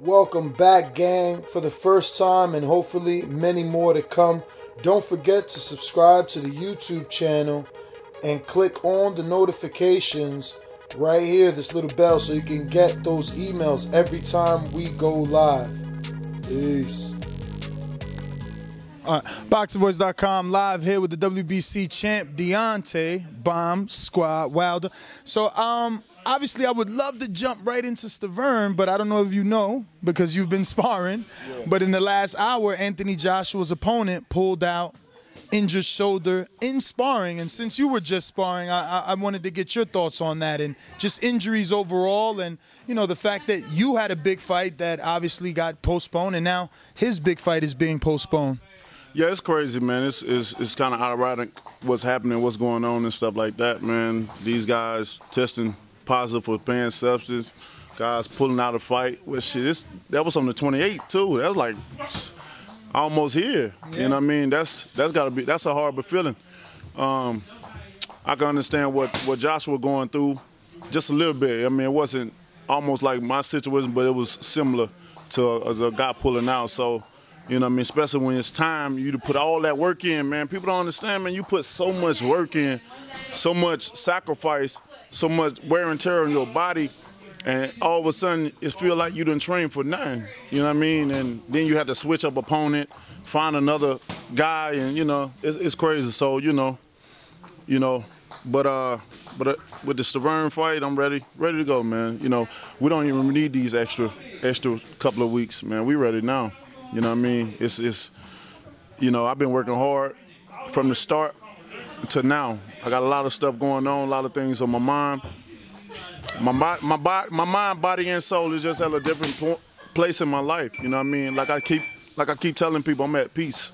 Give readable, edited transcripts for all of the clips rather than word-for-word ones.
Welcome back, gang, for the first time and hopefully many more to come. Don't forget to subscribe to the YouTube channel and click on the notifications right here, this little bell, so you can get those emails every time we go live. Peace. BoxingVoice.com live here with the WBC champ Deontay Bomb Squad Wilder. So obviously I would love to jump right into Stiverne, but I don't know if you know because you've been sparring. Yeah. But in the last hour, Anthony Joshua's opponent pulled out injured shoulder in sparring, and since you were just sparring, I wanted to get your thoughts on that and just injuries overall, and you know the fact that you had a big fight that obviously got postponed, and now his big fight is being postponed. Yeah, it's crazy, man. It's kind of ironic what's happening, what's going on and stuff like that, man. These guys testing positive for banned substance, guys pulling out a fight. Well, shit, that was on the 28th too. That was like almost here. Yeah. You know what I mean? That's a horrible feeling. I can understand what Joshua going through just a little bit. I mean, it wasn't almost like my situation, but it was similar to a guy pulling out. So, you know what I mean? Especially when it's time you to put all that work in, man. People don't understand, man. You put so much work in, so much sacrifice, so much wear and tear on your body, and all of a sudden it feel like you done trained for nothing. You know what I mean? And then you have to switch up opponent, find another guy, and you know it's crazy. So but with the Stiverne fight, I'm ready to go, man. You know, we don't even need these extra couple of weeks, man. We ready now. You know what I mean? It's you know, I've been working hard from the start to now. I got a lot of stuff going on, a lot of things on my mind. My mind, body, and soul is just at a different place in my life. You know what I mean? Like I keep telling people, I'm at peace.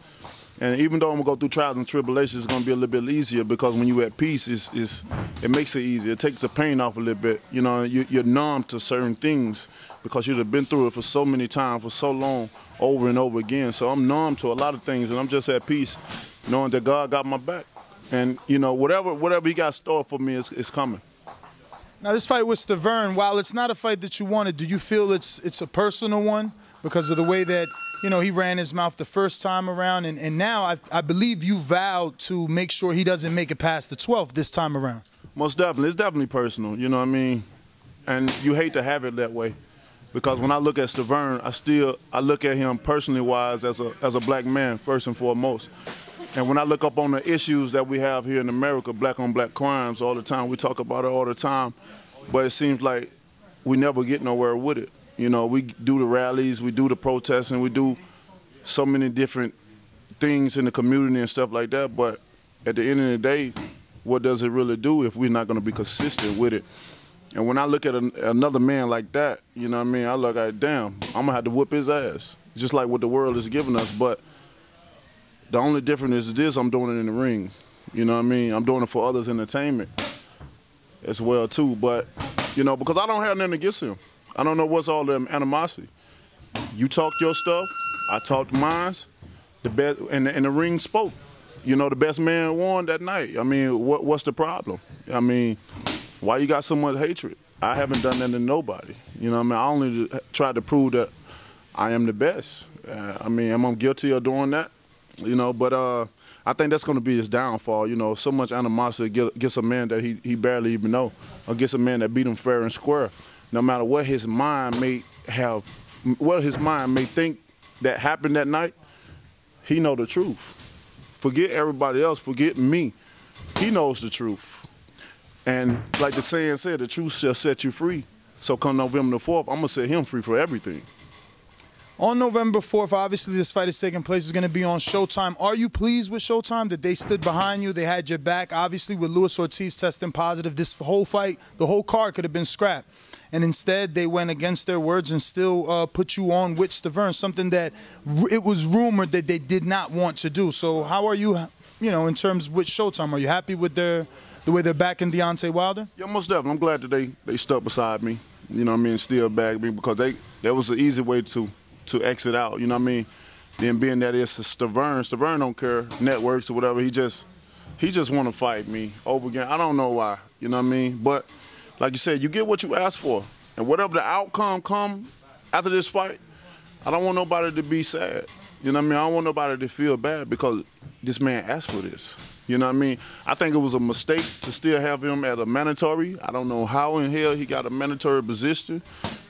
And even though I'm gonna go through trials and tribulations, it's gonna be a little bit easier because when you're at peace, it makes it easier. It takes the pain off a little bit. You know, you're numb to certain things because you've been through it for so many times, for so long, over and over again. So I'm numb to a lot of things, and I'm just at peace, knowing that God got my back. And you know, whatever He got stored for me is coming. Now this fight with Stiverne, while it's not a fight that you wanted, do you feel it's a personal one because of the way that, you know, he ran his mouth the first time around, and now I believe you vowed to make sure he doesn't make it past the 12th this time around? Most definitely. It's definitely personal, you know what I mean? And you hate to have it that way because when I look at Stiverne, I look at him personally wise as a black man first and foremost. And when I look up on the issues that we have here in America, black on black crimes all the time, we talk about it all the time, but it seems like we never get nowhere with it. You know, we do the rallies, we do the protesting, we do so many different things in the community and stuff like that, but at the end of the day, what does it really do if we're not going to be consistent with it? And when I look at another man like that, you know what I mean, I look at, damn, I'm going to have to whoop his ass, just like what the world is giving us. But the only difference is this, I'm doing it in the ring. You know what I mean? I'm doing it for others' entertainment as well, too. But, you know, because I don't have nothing against him. I don't know what's all the animosity. You talk your stuff, I talked mine. The best, and the ring spoke. You know, the best man won that night. I mean, what's the problem? I mean, why you got so much hatred? I haven't done that to nobody. You know what I mean? I only tried to prove that I am the best. I mean, am I guilty of doing that? You know, but I think that's going to be his downfall. You know, so much animosity against a man that he barely even know, against a man that beat him fair and square. No matter what his mind may have, what his mind may think that happened that night, he know the truth. Forget everybody else, forget me. He knows the truth. And like the saying said, the truth shall set you free. So come November the 4th, I'm going to set him free for everything. On November 4th, obviously this fight is taking place. It's going to be on Showtime. Are you pleased with Showtime that they stood behind you, they had your back? Obviously with Luis Ortiz testing positive, this whole fight, the whole card could have been scrapped. And instead, they went against their words and still put you on with Stiverne, something that it was rumored that they did not want to do. So how are you, you know, in terms with Showtime? Are you happy with the way they're backing Deontay Wilder? Yeah, most definitely. I'm glad that they stuck beside me, you know what I mean, still back me, because that was an easy way to exit out, you know what I mean? Then being that it's Stiverne don't care, networks or whatever, he just want to fight me over again. I don't know why, you know what I mean? But like you said, you get what you ask for. And whatever the outcome come after this fight, I don't want nobody to be sad. You know what I mean? I don't want nobody to feel bad because this man asked for this. You know what I mean? I think it was a mistake to still have him at a mandatory. I don't know how in hell he got a mandatory position.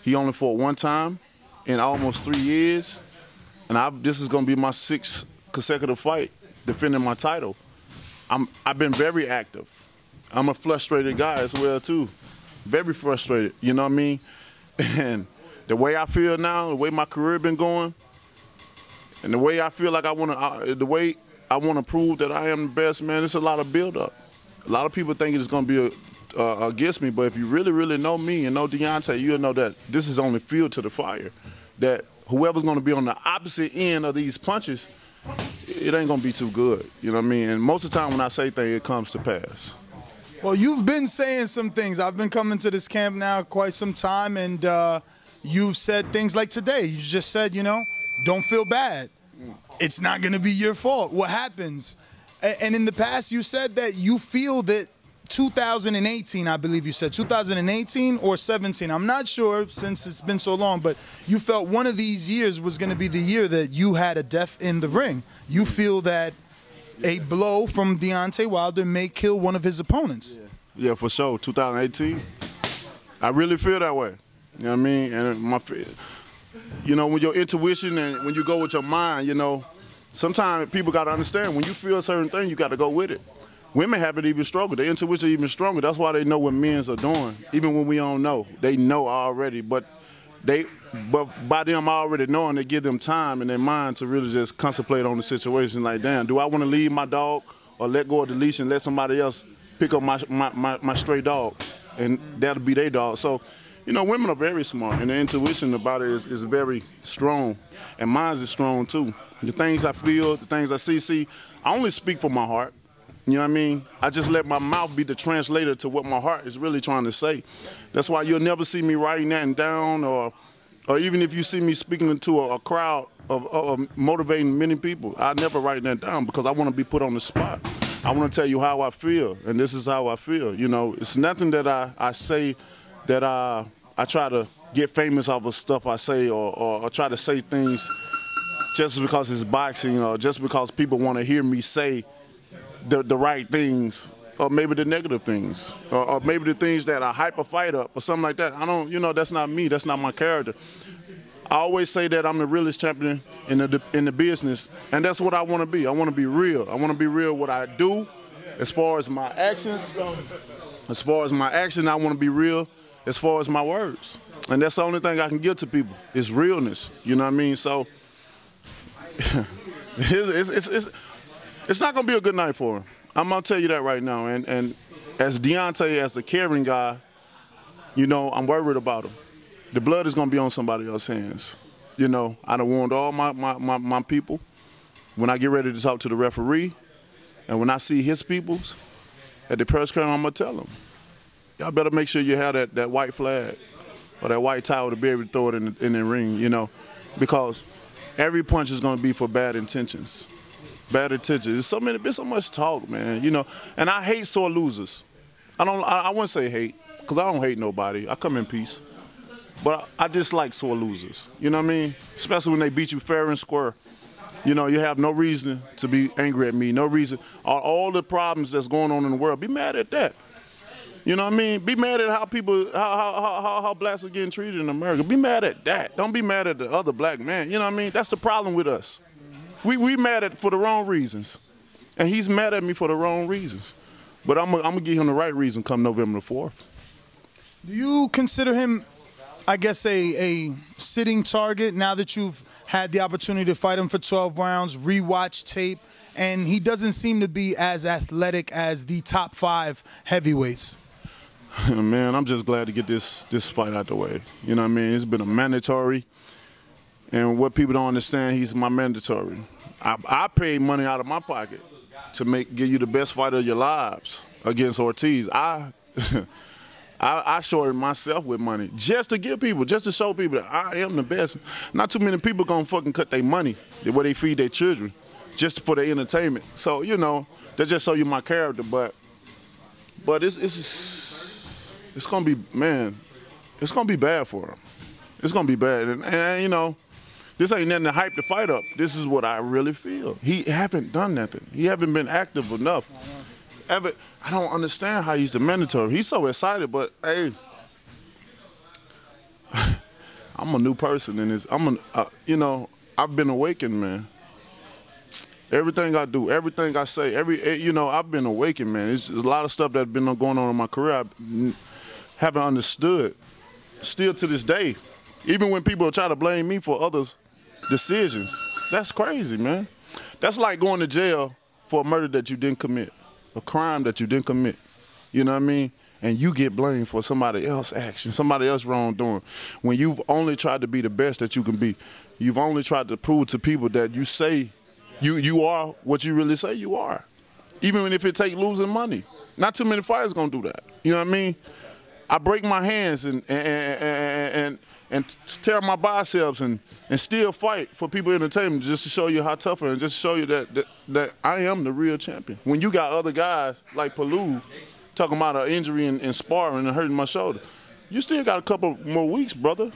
He only fought one time in almost 3 years. And this is going to be my 6th consecutive fight defending my title. I've been very active. I'm a frustrated guy as well, too. Very frustrated, you know what I mean? And the way I feel now, the way my career been going, and the way I feel like the way I want to prove that I am the best, man, it's a lot of build-up. A lot of people think it's going to be against me, but if you really, really know me and know Deontay, you'll know that this is only fuel to the fire. That whoever's going to be on the opposite end of these punches, it ain't going to be too good, you know what I mean? And most of the time when I say things, it comes to pass. Well, you've been saying some things. I've been coming to this camp now quite some time, and you've said things like today. You just said, you know, don't feel bad. It's not going to be your fault. What happens? And in the past, you said that you feel that 2018, I believe you said, 2018 or 17, I'm not sure since it's been so long, but you felt one of these years was going to be the year that you had a death in the ring. You feel that a blow from Deontay Wilder may kill one of his opponents. Yeah, for sure. 2018, I really feel that way. You know what I mean? And you know, when your intuition and when you go with your mind, you know, sometimes people got to understand when you feel a certain thing, you got to go with it. Women have it even stronger. Their intuition is even stronger. That's why they know what men's are doing, even when we don't know. They know already, but by them already knowing, they give them time in their mind to really just contemplate on the situation. Like, damn, do I want to leave my dog or let go of the leash and let somebody else pick up my stray dog, and that'll be their dog. So, you know, women are very smart, and the intuition about it is very strong, and mine is strong too. The things I feel, the things I see, I only speak from my heart. You know what I mean? I just let my mouth be the translator to what my heart is really trying to say. That's why you'll never see me writing that down, or even if you see me speaking to a crowd of motivating many people, I never write that down because I want to be put on the spot. I want to tell you how I feel, and this is how I feel. You know, it's nothing that I say that I try to get famous off of stuff I say, or try to say things just because it's boxing, or just because people want to hear me say the right things, or maybe the negative things, or maybe the things that I hype a fight up or something like that. I don't, you know, that's not me. That's not my character. I always say that I'm the realest champion in the business, and that's what I want to be. I want to be real. I want to be real what I do as far as my actions. As far as my action, I want to be real as far as my words. And that's the only thing I can give to people is realness. You know what I mean? So it's not going to be a good night for him. I'm going to tell you that right now. And as Deontay, as the caring guy, you know, I'm worried about him. The blood is going to be on somebody else's hands. You know, I done warned all my people. When I get ready to talk to the referee, and when I see his peoples at the press conference, I'm going to tell them, y'all better make sure you have that white flag or that white towel to be able to throw it in the ring, you know, because every punch is going to be for bad intentions. Bad intentions. There's so much talk, man, you know, and I hate sore losers. I wouldn't say hate, because I don't hate nobody. I come in peace. But I dislike sore losers, you know what I mean? Especially when they beat you fair and square. You know, you have no reason to be angry at me, no reason. All the problems that's going on in the world, be mad at that. You know what I mean? Be mad at how people, how blacks are getting treated in America. Be mad at that. Don't be mad at the other black man. You know what I mean? That's the problem with us. We mad at for the wrong reasons. And he's mad at me for the wrong reasons. But I'm gonna give him the right reason come November the 4th. Do you consider him, I guess, a sitting target now that you've had the opportunity to fight him for 12 rounds, rewatch tape, and he doesn't seem to be as athletic as the top 5 heavyweights? Man, I'm just glad to get this fight out the way. You know what I mean? It's been a mandatory, and what people don't understand, he's my mandatory. I paid money out of my pocket to give you the best fight of your lives against Ortiz. I shorted myself with money just to give people, just to show people that I am the best. Not too many people gonna fucking cut their money the way they feed their children just for their entertainment. So, you know, that just show you my character. But it's gonna be, man, it's gonna be bad for him. It's gonna be bad, and you know, This ain't nothing to hype the fight up. This is what I really feel. He haven't done nothing. He haven't been active enough. I don't understand how he's the mandatory. He's so excited, but hey, I'm a new person in this. You know, I've been awakened, man. Everything I do, everything I say, you know, I've been awakened, man. There's a lot of stuff that's been going on in my career I haven't understood. Still to this day, even when people try to blame me for others' decisions, that's crazy, man. That's like going to jail for a murder that you didn't commit, a crime that you didn't commit. You know what I mean? And you get blamed for somebody else's action, somebody else's wrongdoing. When you've only tried to be the best that you can be, you've only tried to prove to people that you say you are what you really say you are, even if it takes losing money. Not too many fighters gonna do that. You know what I mean? I break my hands and tear my biceps and still fight for people entertainment just to show you how tough I am and just to show you that I am the real champion. When you got other guys like Palou talking about an injury and sparring and hurting my shoulder, you still got a couple more weeks, brother.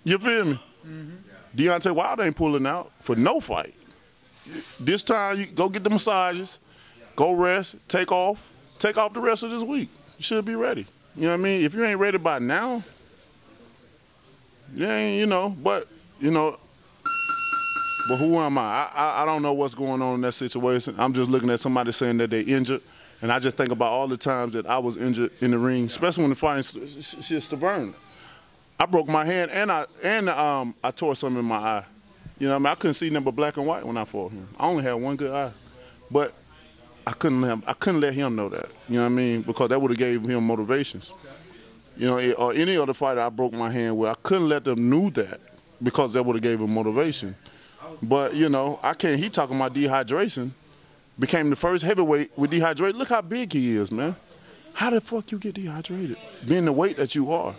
You feel me? Deontay Wilder ain't pulling out for no fight. This time, you go get the massages, go rest, take off the rest of this week. You should be ready. You know what I mean? If you ain't ready by now, you ain't, you know, but who am I? I don't know what's going on in that situation. I'm just looking at somebody saying that they injured, and I just think about all the times that I was injured in the ring, especially when the fighting Stiverne. I broke my hand and I tore something in my eye. You know what I mean? I couldn't see nothing but black and white when I fought him. I only had one good eye, but I couldn't let him know that. You know what I mean? Because that would have gave him motivations. You know, or any other fighter I broke my hand with, I couldn't let them know that because that would have gave him motivation. But you know, I can't. He talking about dehydration. Became the first heavyweight with dehydration. Look how big he is, man. How the fuck you get dehydrated? Being the weight that you are.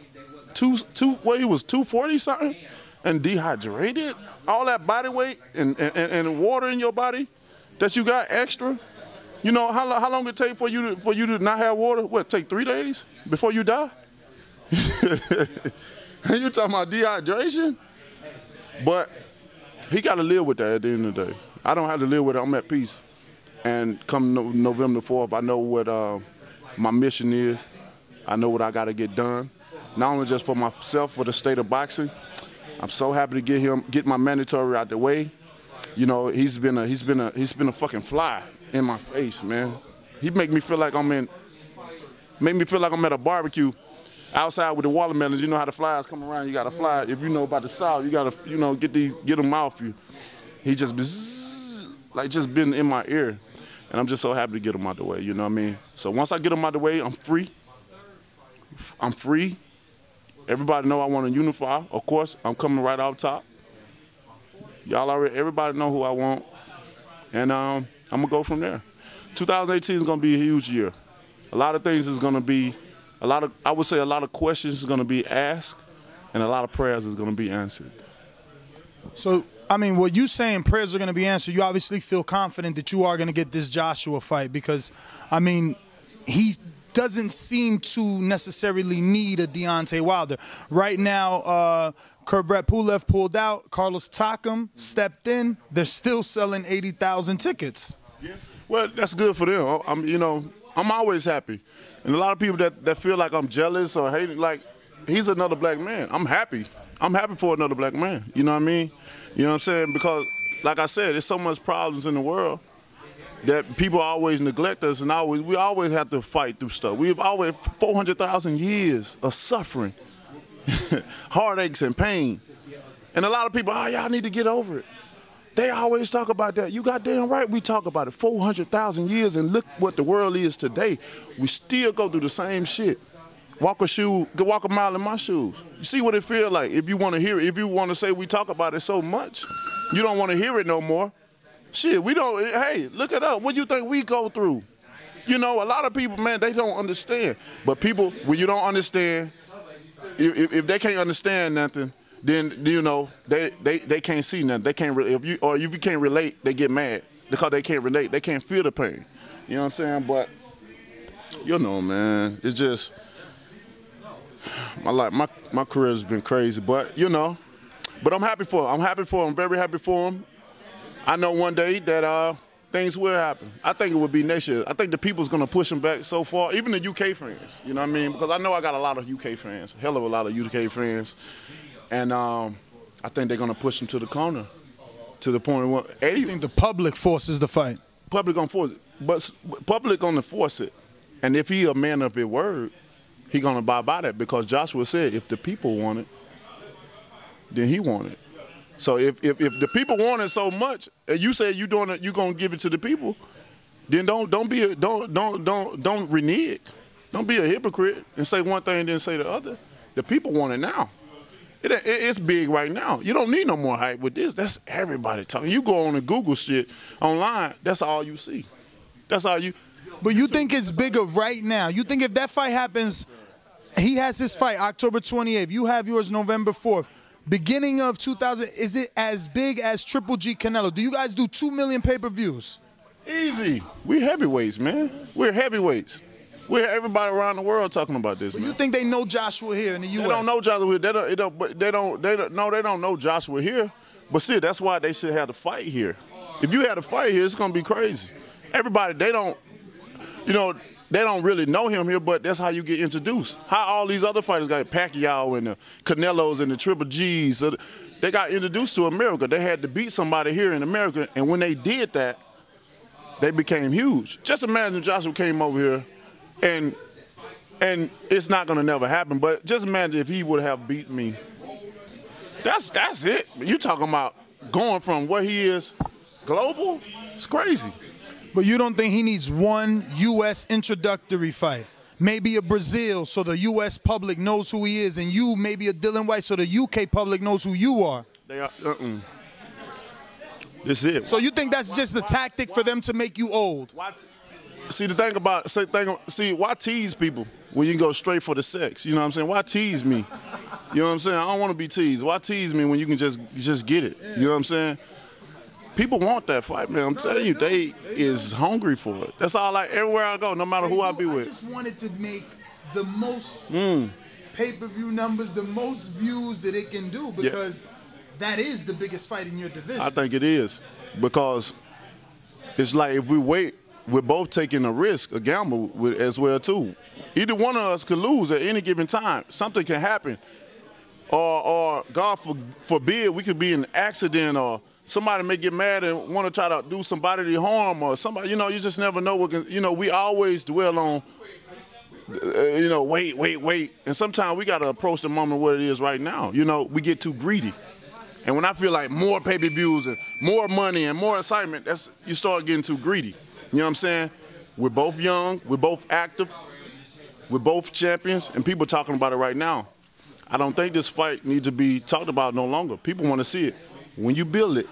What he was 240 something, and dehydrated. All that body weight and water in your body that you got extra. You know how long it take for you to not have water? What, take 3 days before you die? And you talking about dehydration? But he got to live with that at the end of the day. I don't have to live with it. I'm at peace. And come November 4th, I know what my mission is. I know what I got to get done. Not only just for myself, for the state of boxing. I'm so happy to get my mandatory out the way. You know, he's been a fucking fly in my face, man. He make me feel like I'm at a barbecue outside with the watermelons. You know how the flies come around. You got to fly. If you know about the South, you got to, you know, get them off you. He just bzzz, like just been in my ear, and I'm just so happy to get him out the way. You know what I mean? So once I get him out the way, I'm free. I'm free. Everybody know I want to unify. Of course, I'm coming right out top. Y'all already, everybody know who I want. And I'm going to go from there. 2018 is going to be a huge year. A lot of things is going to be, I would say a lot of questions is going to be asked, and a lot of prayers is going to be answered. So, I mean, what you saying prayers are going to be answered, you obviously feel confident that you are going to get this Joshua fight because, I mean, he doesn't seem to necessarily need a Deontay Wilder. Right now, Kurbret Pulev pulled out. Carlos Takam stepped in. They're still selling 80,000 tickets. Yeah. Well, that's good for them. I'm always happy. And a lot of people that feel like I'm jealous or hating, like, he's another black man. I'm happy. I'm happy for another black man. You know what I mean? You know what I'm saying? Because, like I said, there's so much problems in the world that people always neglect us, and we always have to fight through stuff. We've always 400,000 years of suffering, heartaches and pain. And a lot of people, y'all need to get over it. They always talk about that. You goddamn right we talk about it. 400,000 years, and look what the world is today. We still go through the same shit. Walk a mile in my shoes. You see what it feel like if you want to hear it. If you want to say we talk about it so much, you don't want to hear it no more. Shit, we don't, hey, look it up. What do you think we go through? You know, a lot of people, man, they don't understand. But people, when you don't understand, if they can't understand nothing, then, you know, they can't see nothing. They can't, if you can't relate, they get mad because they can't relate. They can't feel the pain. You know what I'm saying? But, you know, man, it's just, my career has been crazy. But, you know, But I'm happy for him. I'm happy for him. I'm very happy for him. I know one day that things will happen. I think it will be next year. I think the people's going to push him back so far, even the UK fans, you know what I mean? Because I know I got a lot of UK fans, a hell of a lot of UK fans. And I think they're going to push him to the corner to the point where I think the public forces the fight. Public going to force it. But public going to force it. And if he a man of his word, he going to abide by that because Joshua said if the people want it, then he want it. So if the people want it so much, and you say you gonna give it to the people, then don't renege. Don't be a hypocrite and say one thing and then say the other. The people want it now. It's big right now. You don't need no more hype with this. That's everybody talking. You go on and Google shit online, that's all you see. That's all you. But you think it's bigger right now? You think if that fight happens, he has his fight October 28th, you have yours November 4th. Beginning of 2000, is it as big as Triple G Canelo? Do you guys do 2 million pay-per-views? Easy. We're heavyweights, man. We're heavyweights. We're everybody around the world talking about this, but man. You think they know Joshua here in the U.S.? They don't know Joshua here. They don't know Joshua here. But see, that's why they should have the fight here. If you had a fight here, it's gonna be crazy. Everybody, they don't really know him here, but that's how you get introduced. How all these other fighters got Pacquiao and the Canelos and the Triple Gs, so they got introduced to America. They had to beat somebody here in America, and when they did that, they became huge. Just imagine Joshua came over here, and it's not gonna never happen. But just imagine if he would have beat me. That's it. You talking about going from where he is global? It's crazy. But you don't think he needs one U.S. introductory fight? Maybe a Brazil so the U.S. public knows who he is, and you maybe a Dylan White so the U.K. public knows who you are. They are. This is it. So you think that's just a tactic for them to make you old? See, the thing about why tease people when you go straight for the sex? You know what I'm saying? Why tease me? You know what I'm saying? I don't want to be teased. Why tease me when you can just get it? You know what I'm saying? People want that fight, man. I'm telling you, they is hungry for it. That's all. Like everywhere I go, no matter who I be with. I just wanted to make the most pay-per-view numbers, the most views that it can do, because that is the biggest fight in your division. I think it is, because it's like if we wait, we're both taking a risk, a gamble as well too. Either one of us could lose at any given time. Something can happen, or God forbid, we could be in an accident, or somebody may get mad and want to try to do somebody harm, or somebody, you just never know what can, we always dwell on, wait. And sometimes we got to approach the moment what it is right now. We get too greedy. And when I feel like more pay-per-views and more money and more excitement, you start getting too greedy. You know what I'm saying? We're both young, we're both active, we're both champions, and people talking about it right now. I don't think this fight needs to be talked about no longer. People want to see it. When you build it,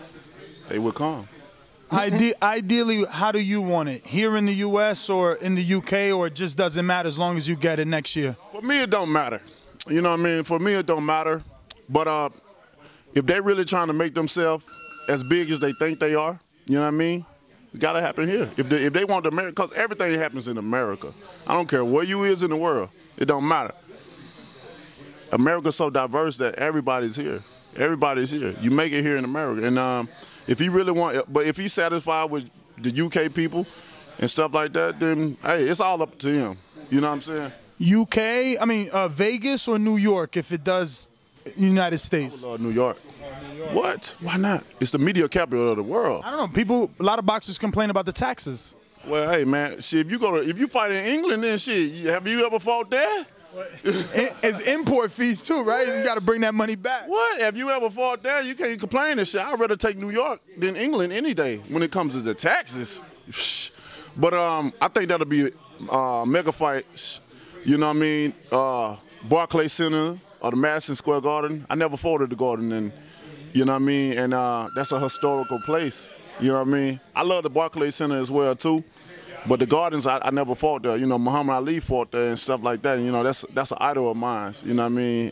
they will come. Ideally, how do you want it? Here in the U.S. or in the U.K., or it just doesn't matter as long as you get it next year? For me, it don't matter. You know what I mean? For me, it don't matter. But if they're really trying to make themselves as big as they think they are, you know what I mean? It got to happen here. If they want America, because everything happens in America. I don't care where you is in the world. It don't matter. America's so diverse that everybody's here. Everybody's here. You make it here in America. And if he really but if he's satisfied with the UK people and stuff like that, then, hey, it's all up to him. You know what I'm saying? Vegas or New York if it does United States? I would love New York. What? Why not? It's the media capital of the world. I don't know. A lot of boxers complain about the taxes. Well, hey, man, shit, if you fight in England, then shit, have you ever fought there? It's import fees too, right? You got to bring that money back. What? Have you ever fought there? You can't complain and shit. I'd rather take New York than England any day when it comes to the taxes. But I think that'll be a mega fight. You know what I mean? Barclays Center or the Madison Square Garden. I never fought at the Garden, and you know what I mean? And that's a historical place. You know what I mean? I love the Barclays Center as well too. But the Gardens, I never fought there. Muhammad Ali fought there and stuff like that. And, that's an idol of mine. You know what I mean?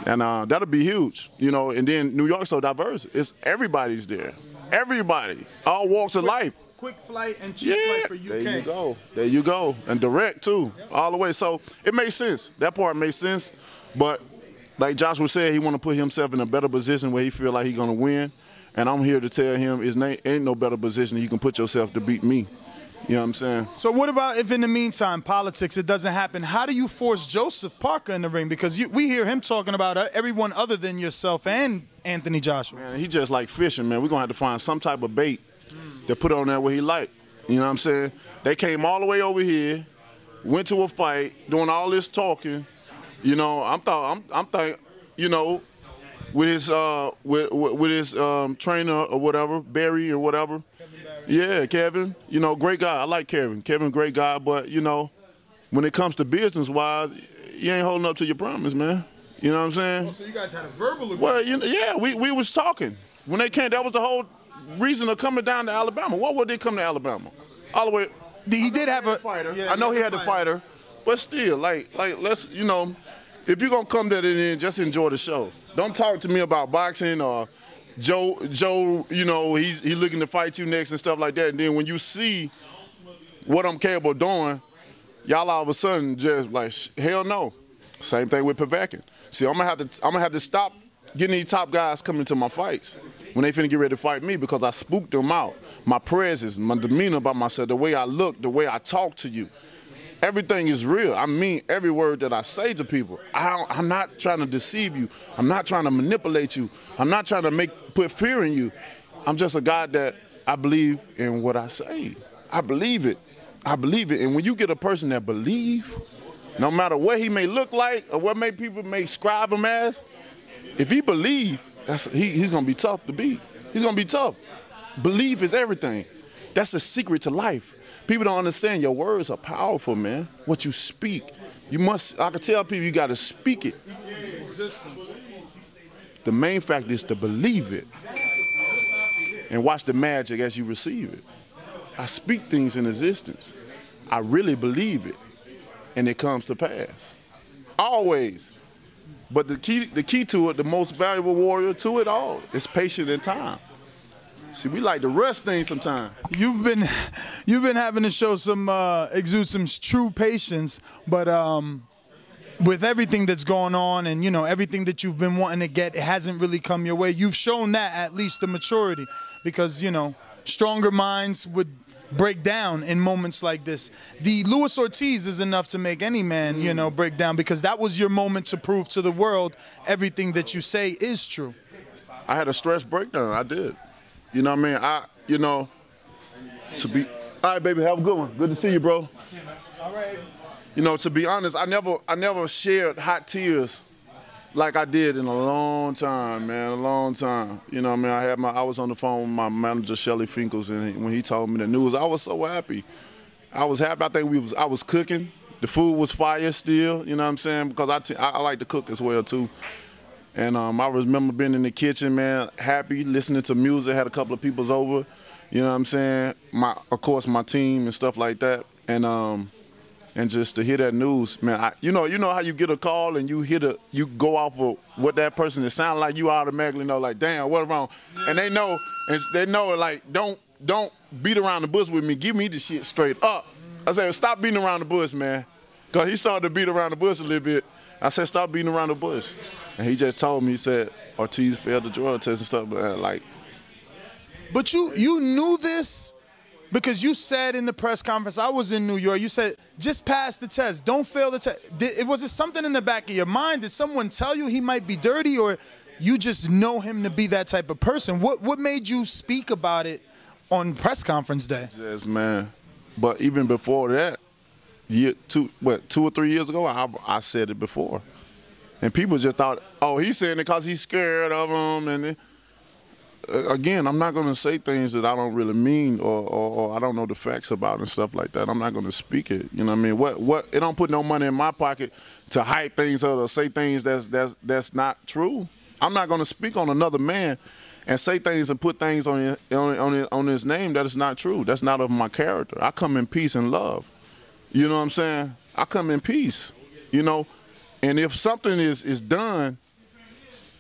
And that'll be huge. And then New York's so diverse. It's everybody's there. Everybody, all walks of life. Quick flight and cheap flight for UK. There you go. There you go. And direct too, all the way. So it makes sense. That part makes sense. But like Joshua said, he want to put himself in a better position where he feel like he gonna win. And I'm here to tell him ain't no better position you can put yourself to beat me. You know what I'm saying? So what about if in the meantime, politics, it doesn't happen? How do you force Joseph Parker in the ring? Because we hear him talking about everyone other than yourself and Anthony Joshua. Man, he just like fishing, man. We're going to have to find some type of bait to put on there where he like. You know what I'm saying? They came all the way over here, went to a fight, doing all this talking. You know, I'm thinking, you know, with his trainer or whatever, Barry or whatever. Yeah, Kevin. You know, great guy. I like Kevin. Kevin, great guy. But, you know, when it comes to business-wise, you ain't holding up to your promise, man. You know what I'm saying? Oh, so you guys had a verbal agreement? Well, yeah, we was talking. When they came, that was the whole reason of coming down to Alabama. What would they come to Alabama? All the way. He did have a fighter. Yeah, I know he had a fighter. But still, like let's, you know, if you're going to come there, then just enjoy the show. Don't talk to me about boxing or Joe, you know, he's looking to fight you next and stuff like that. And then when you see what I'm capable of doing, y'all all of a sudden just like, hell no. Same thing with Povetkin. See, I'm gonna have to stop getting these top guys coming to my fights when they finna get ready to fight me because I spooked them out. My presence, my demeanor about myself, the way I look, the way I talk to you. Everything is real. I mean every word that I say to people. I'm not trying to deceive you. I'm not trying to manipulate you. I'm not trying to put fear in you. I'm just a guy that I believe in what I say. I believe it. I believe it. And when you get a person that believes, no matter what he may look like or what people may describe him as, if he believes, he's going to be tough to beat. He's going to be tough. Belief is everything. That's the secret to life. People don't understand your words are powerful, man. What you speak. I can tell people you got to speak it. The main fact is to believe it and watch the magic as you receive it. I speak things in existence. I really believe it, and it comes to pass. Always. But the key to it, the most valuable warrior to it all, is patience and time. See, we like to rush things sometimes. You've been having to show exude some true patience, but with everything that's going on and, you know, everything that you've been wanting to get, it hasn't really come your way. You've shown that, at least the maturity, because, you know, stronger minds would break down in moments like this. The Luis Ortiz is enough to make any man, you know, break down, because that was your moment to prove to the world everything that you say is true. I had a stress breakdown. I did. You know what I mean? All right, baby, have a good one. Good to see you, bro. All right. You know, to be honest, I never shared hot tears like I did in a long time, man, a long time. You know what I mean? I was on the phone with my manager, Shelly Finkles, and when he told me the news, I was so happy. I was happy. I think I was cooking. The food was fire still, you know what I'm saying? Because I like to cook as well, too. And I remember being in the kitchen, man, happy, listening to music, had a couple of peoples over, you know what I'm saying? Of course, my team and stuff like that. And just to hear that news, man, you know how you get a call and you go off of what that person is sounding like, you automatically know, like, damn, what's wrong? And they know, like, don't beat around the bush with me, give me the shit straight up. I said, stop beating around the bush, man. Because he started to beat around the bush a little bit. I said, stop beating around the bush. And he just told me, he said, Ortiz failed the drug test and stuff, like. But you knew this because you said in the press conference, I was in New York, you said, just pass the test, don't fail the test. Was it something in the back of your mind? Did someone tell you he might be dirty, or you just know him to be that type of person? What made you speak about it on press conference day? Yes, man. But even before that, 2 or 3 years ago, I said it before. And people just thought, oh, he's saying it because he's scared of him. And again, I'm not going to say things that I don't really mean or I don't know the facts about and stuff like that. I'm not going to speak it. You know what I mean? It don't put no money in my pocket to hype things up or say things that's not true. I'm not going to speak on another man and say things and put things on his name that is not true. That's not of my character. I come in peace and love. You know what I'm saying? I come in peace, you know. And if something is done,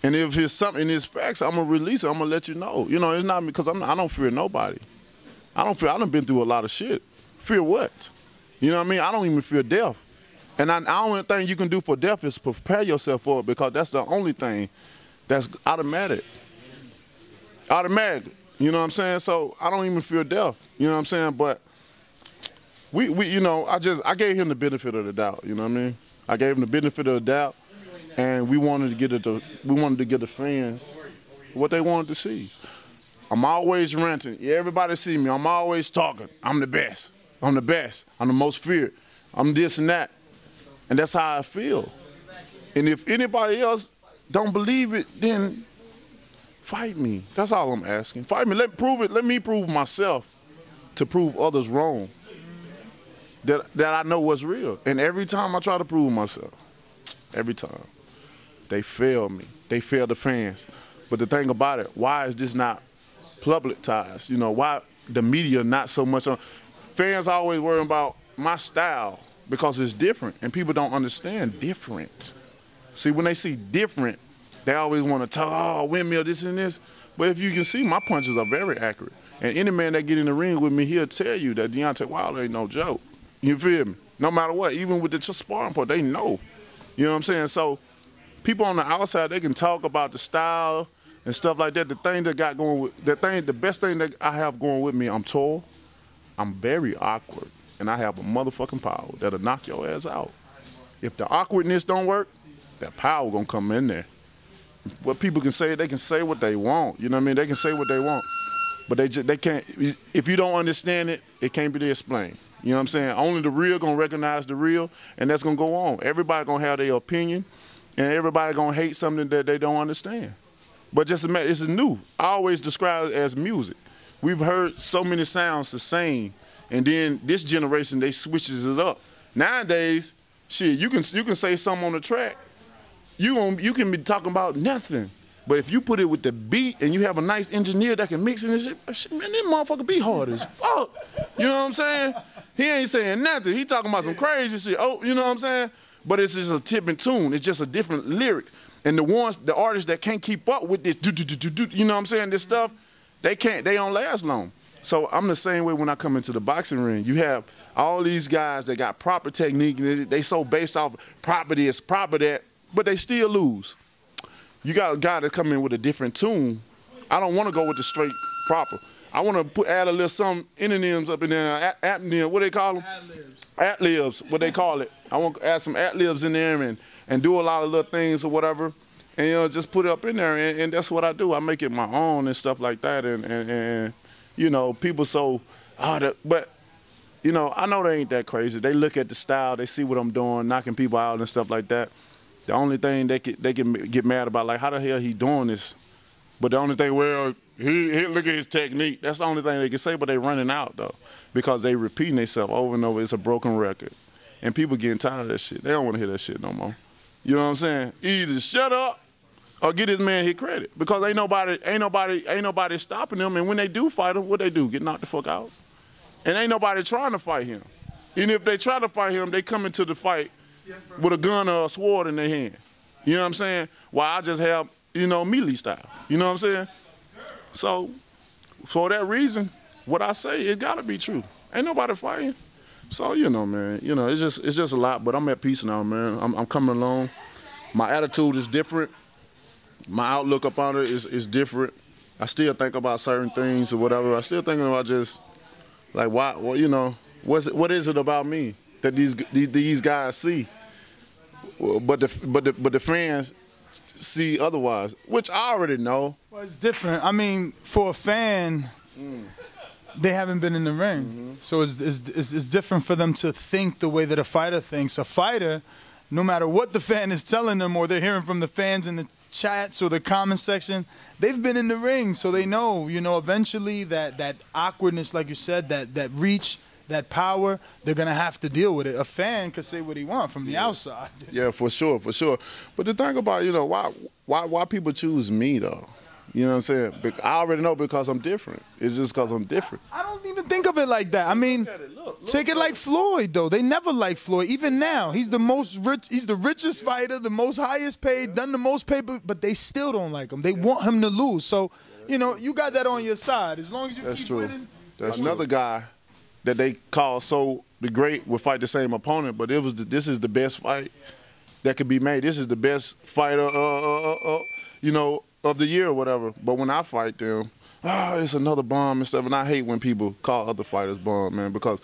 and if it's something is facts, I'm gonna release it. I'm gonna let you know. You know, it's not because I don't fear nobody. I done been through a lot of shit. Fear what? You know what I mean? I don't even fear death. And the only thing you can do for death is prepare yourself for it, because that's the only thing that's automatic. Automatic. You know what I'm saying? So I don't even fear death. You know what I'm saying? But we you know, I gave him the benefit of the doubt. You know what I mean? I gave him the benefit of the doubt, and we wanted to get the fans what they wanted to see. I'm always ranting. Yeah, everybody see me. I'm always talking. I'm the best. I'm the best. I'm the most feared. I'm this and that. And that's how I feel. And if anybody else don't believe it, then fight me. That's all I'm asking. Fight me. Let me prove myself to prove others wrong. That I know what's real. And every time I try to prove myself, every time, they fail me. They fail the fans. But the thing about it, why is this not publicized? You know, why the media not so much on? Fans always worry about my style because it's different, and people don't understand different. See, when they see different, they always want to talk, oh, windmill, this and this. But if you can see, my punches are very accurate. And any man that get in the ring with me, he'll tell you that Deontay Wilder ain't no joke. You feel me? No matter what, even with the sparring part, they know. You know what I'm saying? So people on the outside, they can talk about the style and stuff like that. The thing that got going with the best thing that I have going with me, I'm tall, I'm very awkward, and I have a motherfucking power that'll knock your ass out. If the awkwardness don't work, that power gonna come in there. What people can say, they can say what they want. You know what I mean? They can say what they want, but they can't. If you don't understand it, it can't be explained. You know what I'm saying? Only the real gonna recognize the real, and that's gonna go on. Everybody gonna have their opinion, and everybody gonna hate something that they don't understand. But just imagine, this is new. I always describe it as music. We've heard so many sounds the same, and then this generation, they switches it up. Nowadays, shit, you can say something on the track, you can be talking about nothing. But if you put it with the beat and you have a nice engineer that can mix it and shit, man, this motherfucker be hard as fuck. You know what I'm saying? He ain't saying nothing. He talking about some crazy shit. Oh, you know what I'm saying? But it's just a tipping tune. It's just a different lyric. And the artists that can't keep up with this, you know what I'm saying, this stuff, they don't last long. So I'm the same way when I come into the boxing ring. You have all these guys that got proper technique, and they so based off proper this, proper that, but they still lose. You got a guy that come in with a different tune. I don't want to go with the straight proper. I want to add a little some synonyms up in there, what they call them? Ad-libs. Ad-libs, what they call it. I want to add some ad-libs in there and do a lot of little things or whatever, and you know, just put it up in there, and that's what I do. I make it my own and stuff like that, and you know, people but you know, I know they ain't that crazy. They look at the style, they see what I'm doing, knocking people out and stuff like that. The only thing they can get mad about, like, how the hell he doing this? But the only thing, well, he look at his technique. That's the only thing they can say, but they running out, though, because they repeating themselves over and over. It's a broken record. And people getting tired of that shit. They don't want to hear that shit no more. You know what I'm saying? Either shut up or get this man his credit, because ain't nobody stopping him. And when they do fight him, what they do? Get knocked the fuck out. And ain't nobody trying to fight him. Even if they try to fight him, they come into the fight with a gun or a sword in their hand. You know what I'm saying? While I just have, you know, melee style. You know what I'm saying? So, for that reason, what I say, it gotta be true. Ain't nobody fighting. So, you know, man, you know, it's just a lot, but I'm at peace now, man. I'm coming along. My attitude is different. My outlook upon it is different. I still think about certain things or whatever. I still thinking about just, like, why, well, you know, what is it about me that these guys see? But the fans see otherwise, which I already know. Well, it's different. I mean, for a fan, they haven't been in the ring, so it's different for them to think the way that a fighter thinks. A fighter, no matter what the fan is telling them or they're hearing from the fans in the chats or the comment section, they've been in the ring, so they know, you know, eventually that awkwardness, like you said, that reach, that power, they're gonna have to deal with it. A fan could say what he wants from the outside. Yeah, for sure, for sure. But the thing about, you know, why people choose me though? You know what I'm saying? I already know, because I'm different. It's just because I'm different. I don't even think of it like that. I mean, take it like Floyd though. They never liked Floyd. Even now, he's the richest fighter, the most highest paid, done the most paper, but they still don't like him. They want him to lose. So, you know, you got that on your side. As long as you keep winning. That's another guy that they call so the great would fight the same opponent, but this is the best fight that could be made. This is the best fighter, you know, of the year or whatever. But when I fight them, it's another bomb and stuff. And I hate when people call other fighters bomb, man, because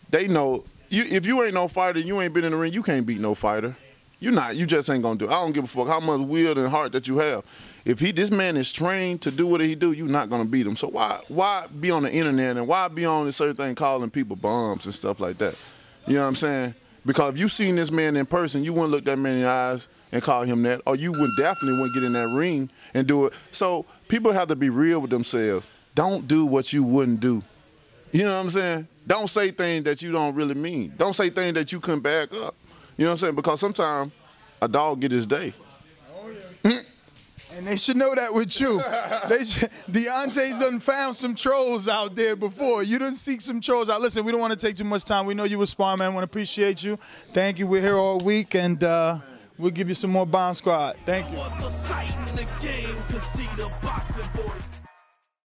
they know if you ain't no fighter, you ain't been in the ring, you can't beat no fighter. You just ain't gonna do it. I don't give a fuck how much will and heart that you have. If this man is trained to do what he do, you're not gonna beat him. So why be on the internet and why be on this certain thing calling people bombs and stuff like that? You know what I'm saying? Because if you seen this man in person, you wouldn't look that man in the eyes and call him that, or you definitely wouldn't get in that ring and do it. So people have to be real with themselves. Don't do what you wouldn't do. You know what I'm saying? Don't say things that you don't really mean. Don't say things that you couldn't back up. You know what I'm saying? Because sometimes a dog get his day. Oh, yeah. And they should know that with you. Deontay's done found some trolls out there before. You done seek some trolls out. Listen, we don't want to take too much time. We know you a spar, man. We want to appreciate you. Thank you. We're here all week, and we'll give you some more Bomb Squad. Thank you.